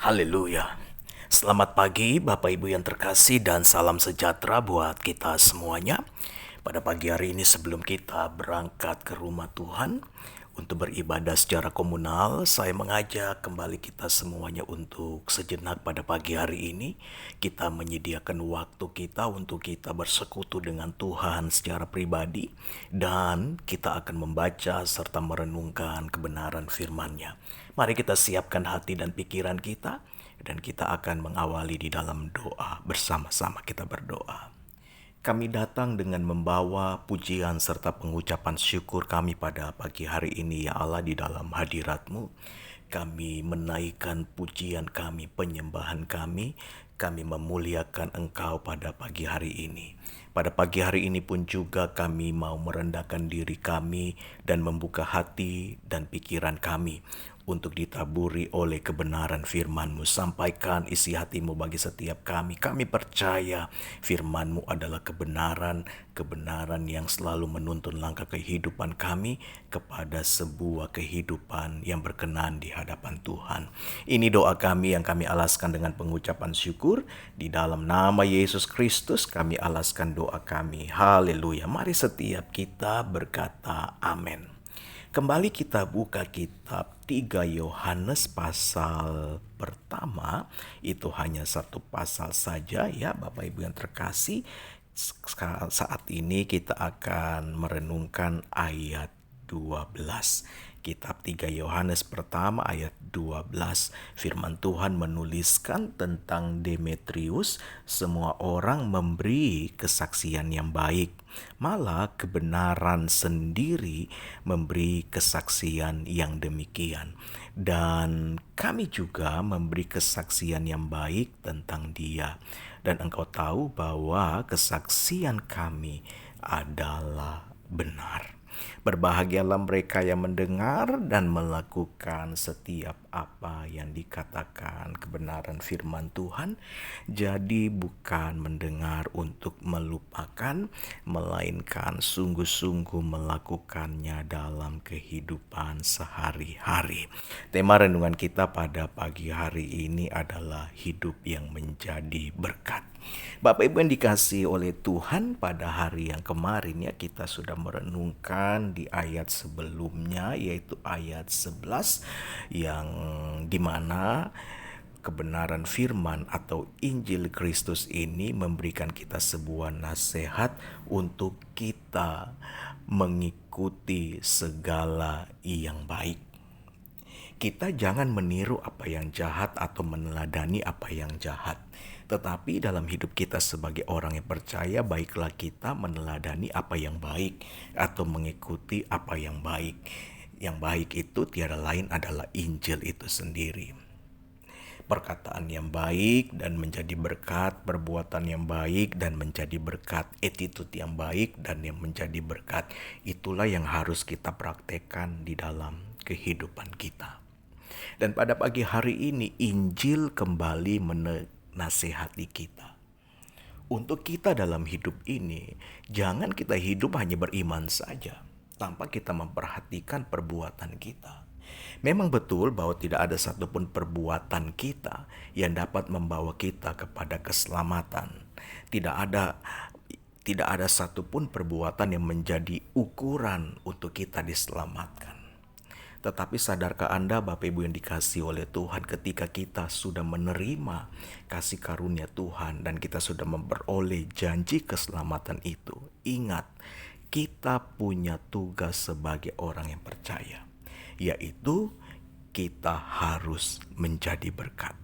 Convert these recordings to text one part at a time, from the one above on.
Haleluya. Selamat pagi Bapak Ibu yang terkasih dan salam sejahtera buat kita semuanya. Pada pagi hari ini sebelum kita berangkat ke rumah Tuhan untuk beribadah secara komunal, saya mengajak kembali kita semuanya untuk sejenak pada pagi hari ini. Kita menyediakan waktu kita untuk kita bersekutu dengan Tuhan secara pribadi dan kita akan membaca serta merenungkan kebenaran firman-Nya. Mari kita siapkan hati dan pikiran kita dan kita akan mengawali di dalam doa bersama-sama kita berdoa. Kami datang dengan membawa pujian serta pengucapan syukur kami pada pagi hari ini ya Allah di dalam hadirat-Mu. Kami menaikkan pujian kami, penyembahan kami memuliakan Engkau pada pagi hari ini. Pada pagi hari ini pun juga kami mau merendahkan diri kami dan membuka hati dan pikiran kami untuk ditaburi oleh kebenaran firman-Mu. Sampaikan isi hati-Mu bagi setiap kami. Kami percaya firman-Mu adalah kebenaran yang selalu menuntun langkah kehidupan kami kepada sebuah kehidupan yang berkenan di hadapan Tuhan. Ini doa kami yang kami alaskan dengan pengucapan syukur. Di dalam nama Yesus Kristus kami alaskan doa kami. Haleluya. Mari setiap kita berkata amin. Kembali kita buka kitab 3 Yohanes pasal pertama. Itu hanya satu pasal saja ya Bapak Ibu yang terkasih. Saat ini kita akan merenungkan ayat 12. Kitab 3 Yohanes pertama ayat 12. Firman Tuhan menuliskan tentang Demetrius, semua orang memberi kesaksian yang baik. Malah kebenaran sendiri memberi kesaksian yang demikian. Dan kami juga memberi kesaksian yang baik tentang dia. Dan engkau tahu bahwa kesaksian kami adalah benar. Berbahagialah mereka yang mendengar dan melakukan setiap apa yang dikatakan kebenaran firman Tuhan. Jadi bukan mendengar untuk melupakan, melainkan sungguh-sungguh melakukannya dalam kehidupan sehari-hari. Tema renungan kita pada pagi hari ini adalah hidup yang menjadi berkat. Bapak Ibu yang dikasihi oleh Tuhan, pada hari yang kemarin ya kita sudah merenungkan di ayat sebelumnya, yaitu ayat 11 yang dimana kebenaran firman atau Injil Kristus ini memberikan kita sebuah nasihat untuk kita mengikuti segala yang baik. Kita jangan meniru apa yang jahat atau meneladani apa yang jahat. Tetapi dalam hidup kita sebagai orang yang percaya, baiklah kita meneladani apa yang baik atau mengikuti apa yang baik. Yang baik itu tiada lain adalah Injil itu sendiri. Perkataan yang baik dan menjadi berkat, perbuatan yang baik dan menjadi berkat, attitude yang baik dan yang menjadi berkat. Itulah yang harus kita praktekkan di dalam kehidupan kita. Dan pada pagi hari ini Injil kembali menasihati kita. Untuk kita dalam hidup ini, jangan kita hidup hanya beriman saja tanpa kita memperhatikan perbuatan kita. Memang betul bahwa tidak ada satupun perbuatan kita yang dapat membawa kita kepada keselamatan. Tidak ada satupun perbuatan yang menjadi ukuran untuk kita diselamatkan. Tetapi sadarkah Anda Bapak Ibu yang dikasihi oleh Tuhan, ketika kita sudah menerima kasih karunia Tuhan dan kita sudah memperoleh janji keselamatan itu, ingat, kita punya tugas sebagai orang yang percaya, yaitu kita harus menjadi berkat.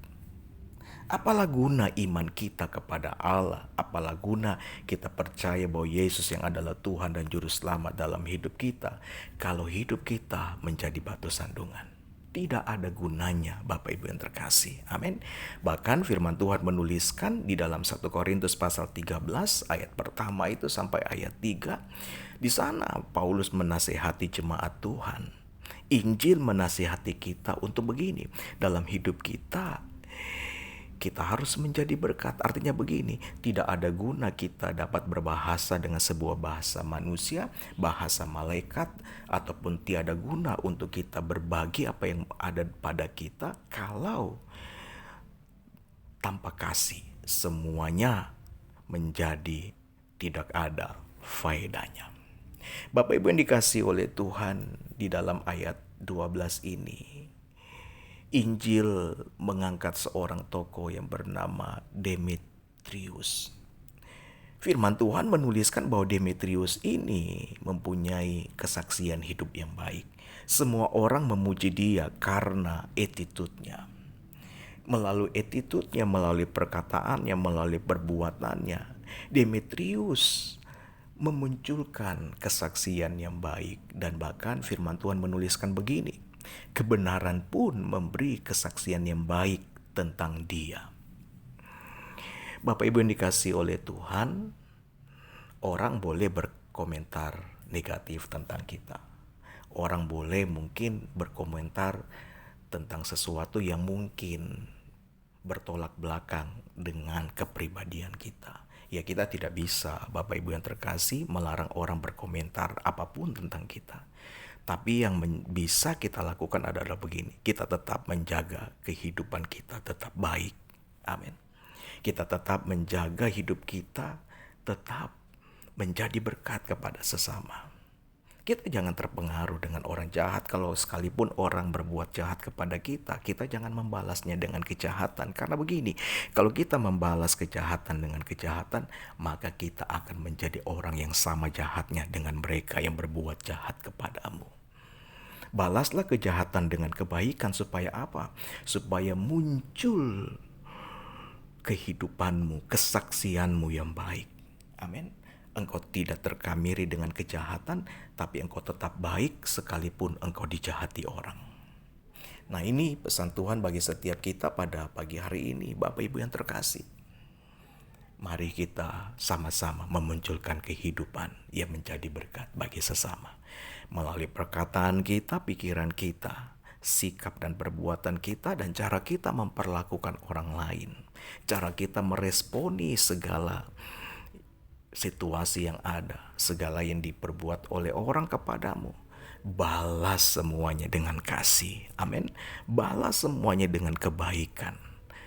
Apalah guna iman kita kepada Allah? Apalah guna kita percaya bahwa Yesus yang adalah Tuhan dan Juru Selamat dalam hidup kita, kalau hidup kita menjadi batu sandungan? Tidak ada gunanya Bapak Ibu yang terkasih. Amin. Bahkan firman Tuhan menuliskan di dalam 1 Korintus pasal 13 ayat pertama itu sampai ayat 3. Di sana Paulus menasihati jemaat Tuhan. Injil menasihati kita untuk begini. Dalam hidup kita harus menjadi berkat. Artinya begini, tidak ada guna kita dapat berbahasa dengan sebuah bahasa manusia, bahasa malaikat, ataupun tiada guna untuk kita berbagi apa yang ada pada kita kalau tanpa kasih semuanya menjadi tidak ada faedahnya. Bapak Ibu yang dikasihi oleh Tuhan, di dalam ayat 12 ini Injil mengangkat seorang tokoh yang bernama Demetrius. Firman Tuhan menuliskan bahwa Demetrius ini mempunyai kesaksian hidup yang baik. Semua orang memuji dia karena attitude-nya. Melalui attitude-nya, melalui perkataannya, melalui perbuatannya, Demetrius memunculkan kesaksian yang baik. Dan bahkan firman Tuhan menuliskan begini, kebenaran pun memberi kesaksian yang baik tentang dia. Bapak Ibu yang dikasihi oleh Tuhan, orang boleh berkomentar negatif tentang kita. Orang boleh mungkin berkomentar tentang sesuatu yang mungkin bertolak belakang dengan kepribadian kita. Ya, kita tidak bisa, Bapak Ibu yang terkasih, melarang orang berkomentar apapun tentang kita. Tapi yang bisa kita lakukan adalah begini, kita tetap menjaga kehidupan kita tetap baik. Amin. Kita tetap menjaga hidup kita tetap menjadi berkat kepada sesama. Kita jangan terpengaruh dengan orang jahat. Kalau sekalipun orang berbuat jahat kepada kita, kita jangan membalasnya dengan kejahatan. Karena begini, kalau kita membalas kejahatan dengan kejahatan, maka kita akan menjadi orang yang sama jahatnya dengan mereka yang berbuat jahat kepadamu. Balaslah kejahatan dengan kebaikan supaya apa? Supaya muncul kehidupanmu, kesaksianmu yang baik. Amin. Engkau tidak terkamiri dengan kejahatan, tapi engkau tetap baik sekalipun engkau dijahati orang. Nah, ini pesan Tuhan bagi setiap kita pada pagi hari ini, Bapak Ibu yang terkasih. Mari kita sama-sama memunculkan kehidupan yang menjadi berkat bagi sesama. Melalui perkataan kita, pikiran kita, sikap dan perbuatan kita, dan cara kita memperlakukan orang lain. Cara kita meresponi segala situasi yang ada, segala yang diperbuat oleh orang kepadamu. Balas semuanya dengan kasih. Amin. Balas semuanya dengan kebaikan.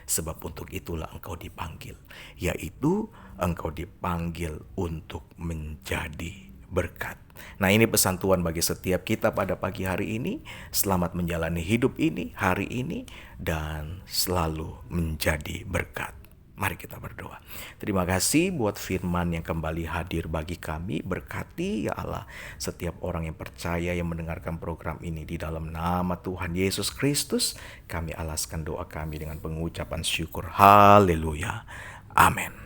Sebab untuk itulah engkau dipanggil, yaitu engkau dipanggil untuk menjadi berkat. Nah, ini pesan Tuhan bagi setiap kita pada pagi hari ini. Selamat menjalani hidup ini, hari ini, dan selalu menjadi berkat. Mari kita berdoa. Terima kasih buat firman yang kembali hadir bagi kami. Berkati ya Allah setiap orang yang percaya yang mendengarkan program ini. Di dalam nama Tuhan Yesus Kristus, kami alaskan doa kami dengan pengucapan syukur. Haleluya. Amin.